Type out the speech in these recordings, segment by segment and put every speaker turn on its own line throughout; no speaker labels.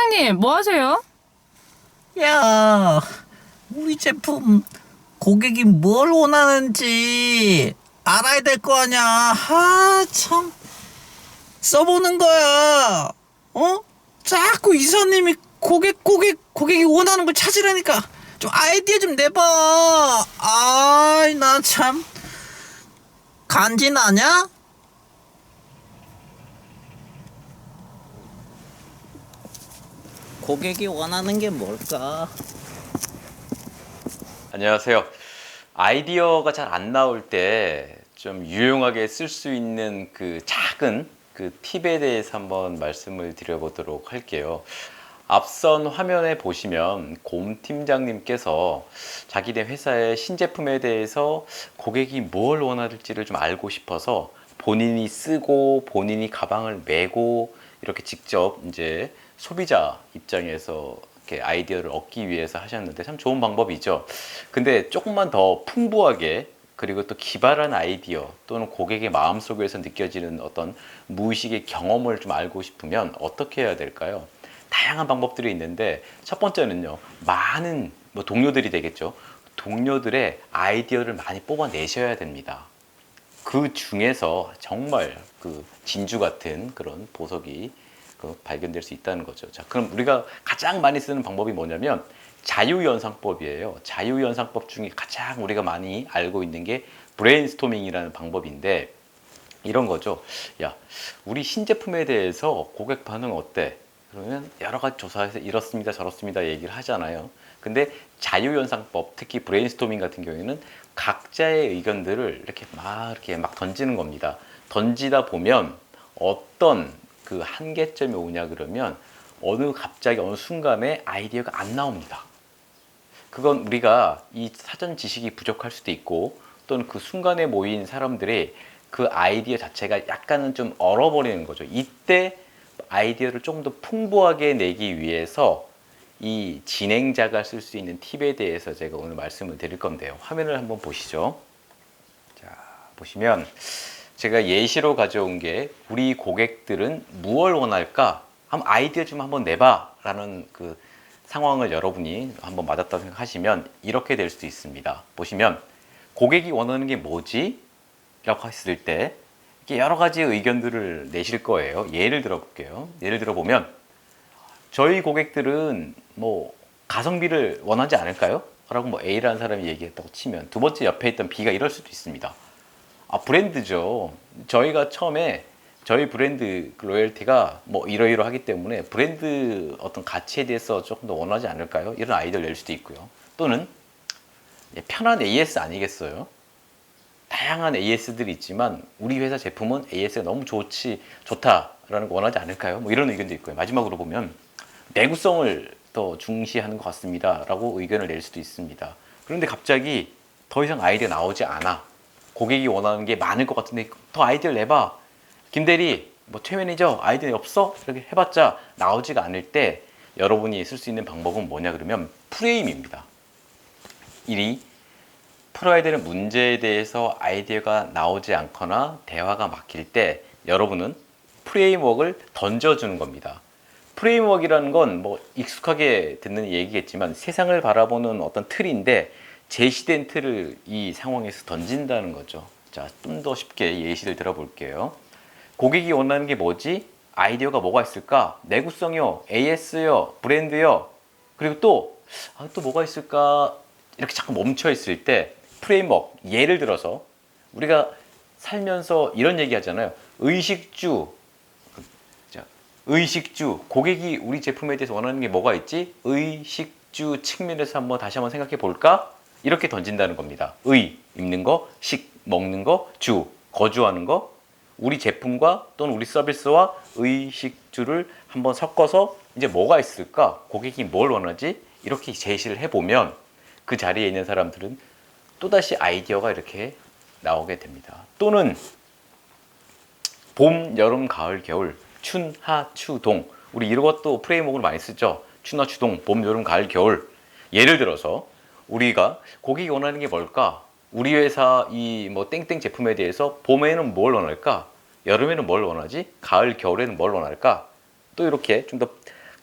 사장님, 뭐 하세요?
야, 우리 제품 고객이 뭘 원하는지 알아야 될 거 아니야. 참. 써보는 거야. 어? 자꾸 이사님이 고객이 원하는 걸 찾으라니까. 좀 아이디어 좀 내봐. 아이, 나 참. 간지나냐? 고객이 원하는 게 뭘까?
안녕하세요. 아이디어가 잘 안 나올 때 좀 유용하게 쓸 수 있는 그 작은 그 팁에 대해서 한번 말씀을 드려보도록 할게요. 앞선 화면에 보시면 곰 팀장님께서 자기네 회사의 신제품에 대해서 고객이 뭘 원할지를 좀 알고 싶어서 본인이 쓰고 본인이 가방을 메고 이렇게 직접 이제 소비자 입장에서 이렇게 아이디어를 얻기 위해서 하셨는데 참 좋은 방법이죠. 근데 조금만 더 풍부하게 그리고 또 기발한 아이디어 또는 고객의 마음속에서 느껴지는 어떤 무의식의 경험을 좀 알고 싶으면 어떻게 해야 될까요? 다양한 방법들이 있는데 첫 번째는요, 많은 동료들이 되겠죠. 동료들의 아이디어를 많이 뽑아내셔야 됩니다. 그 중에서 정말 그 진주 같은 그런 보석이 발견될 수 있다는 거죠. 자, 그럼 우리가 가장 많이 쓰는 방법이 뭐냐면 자유연상법이에요. 자유연상법 중에 가장 우리가 많이 알고 있는 게 브레인스토밍이라는 방법인데 이런 거죠. 야, 우리 신제품에 대해서 고객 반응 어때? 그러면 여러 가지 조사해서 이렇습니다, 저렇습니다 얘기를 하잖아요. 근데 자유연상법, 특히 브레인스토밍 같은 경우에는 각자의 의견들을 이렇게 막 던지는 겁니다. 던지다 보면 어떤 그 한계점이 오냐 그러면 갑자기 어느 순간에 아이디어가 안 나옵니다. 그건 우리가 이 사전 지식이 부족할 수도 있고 또는 그 순간에 모인 사람들이 그 아이디어 자체가 약간은 좀 얼어버리는 거죠. 이때 아이디어를 조금 더 풍부하게 내기 위해서 이 진행자가 쓸 수 있는 팁에 대해서 제가 오늘 말씀을 드릴 건데요. 화면을 한번 보시죠. 자, 보시면 제가 예시로 가져온 게 우리 고객들은 무엇을 원할까? 한번 아이디어 좀 한번 내봐 라는 그 상황을 여러분이 한번 맞았다고 생각하시면 이렇게 될 수도 있습니다. 보시면 고객이 원하는 게 뭐지? 라고 했을 때 이렇게 여러 가지 의견들을 내실 거예요. 예를 들어 볼게요. 예를 들어 보면 저희 고객들은 가성비를 원하지 않을까요? 라고 A라는 사람이 얘기했다고 치면 두 번째 옆에 있던 B가 이럴 수도 있습니다. 브랜드죠. 저희가 처음에 저희 브랜드 로열티가 이러이러하기 때문에 브랜드 어떤 가치에 대해서 조금 더 원하지 않을까요? 이런 아이디어를 낼 수도 있고요. 또는 편한 AS 아니겠어요? 다양한 AS들이 있지만 우리 회사 제품은 AS가 너무 좋다라는 거 원하지 않을까요? 이런 의견도 있고요. 마지막으로 보면 내구성을 더 중시하는 것 같습니다 라고 의견을 낼 수도 있습니다. 그런데 갑자기 더 이상 아이디어 나오지 않아. 고객이 원하는 게 많을 것 같은데 더 아이디어를 내봐. 김대리, 최 매니저 아이디어 없어? 이렇게 해봤자 나오지가 않을 때 여러분이 쓸 수 있는 방법은 뭐냐 그러면 프레임입니다. 풀어야 되는 문제에 대해서 아이디어가 나오지 않거나 대화가 막힐 때 여러분은 프레임워크를 던져주는 겁니다. 프레임워크라는 건 익숙하게 듣는 얘기겠지만 세상을 바라보는 어떤 틀인데 제시된 틀을 이 상황에서 던진다는 거죠. 자, 좀 더 쉽게 예시를 들어볼게요. 고객이 원하는 게 뭐지? 아이디어가 뭐가 있을까? 내구성이요, AS요, 브랜드요. 그리고 또 뭐가 있을까? 이렇게 자꾸 멈춰 있을 때 프레임워크, 예를 들어서 우리가 살면서 이런 얘기 하잖아요. 의식주, 고객이 우리 제품에 대해서 원하는 게 뭐가 있지? 의식주 측면에서 다시 한번 생각해 볼까? 이렇게 던진다는 겁니다. 입는 거, 먹는 거, 거주하는 거, 우리 제품과 또는 우리 서비스와 의식주를 한번 섞어서 이제 뭐가 있을까? 고객이 뭘 원하지? 이렇게 제시를 해보면 그 자리에 있는 사람들은 또다시 아이디어가 이렇게 나오게 됩니다. 또는 봄, 여름, 가을, 겨울, 춘, 하, 추, 동. 우리 이것도 프레임워크를 많이 쓰죠. 춘, 하, 추, 동, 봄, 여름, 가을, 겨울. 예를 들어서 우리가 고객이 원하는 게 뭘까? 우리 회사 이 땡땡 제품에 대해서 봄에는 뭘 원할까? 여름에는 뭘 원하지? 가을, 겨울에는 뭘 원할까? 또 이렇게 좀 더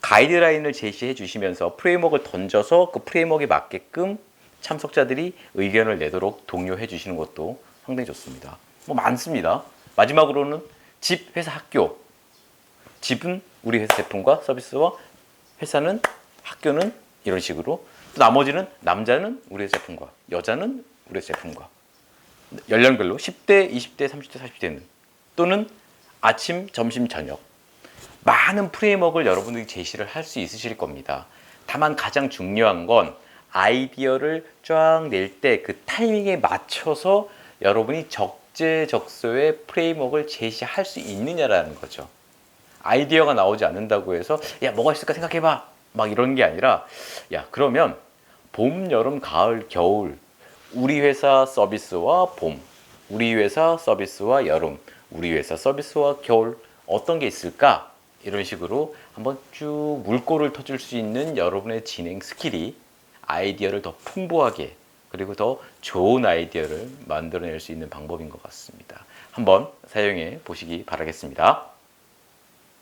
가이드라인을 제시해 주시면서 프레임워크를 던져서 그 프레임워크에 맞게끔 참석자들이 의견을 내도록 독려해 주시는 것도 상당히 좋습니다. 뭐 많습니다. 마지막으로는 집, 회사, 학교. 집은 우리 회사 제품과 서비스와 회사는 학교는 이런 식으로 또 나머지는 남자는 우리 회사 제품과 여자는 우리 회사 제품과 연령별로 10대, 20대, 30대, 40대는 또는 아침, 점심, 저녁 많은 프레임워크를 여러분들이 제시를 할 수 있으실 겁니다. 다만 가장 중요한 건 아이디어를 쫙 낼 때 그 타이밍에 맞춰서 여러분이 적재적소의 프레임워크를 제시할 수 있느냐라는 거죠. 아이디어가 나오지 않는다고 해서 야 뭐가 있을까 생각해봐 막 이런 게 아니라 야 그러면 봄, 여름, 가을, 겨울 우리 회사 서비스와 봄, 우리 회사 서비스와 여름, 우리 회사 서비스와 겨울 어떤 게 있을까? 이런 식으로 한번 쭉 물꼬를 터줄 수 있는 여러분의 진행 스킬이 아이디어를 더 풍부하게 그리고 더 좋은 아이디어를 만들어낼 수 있는 방법인 것 같습니다. 한번 사용해 보시기 바라겠습니다.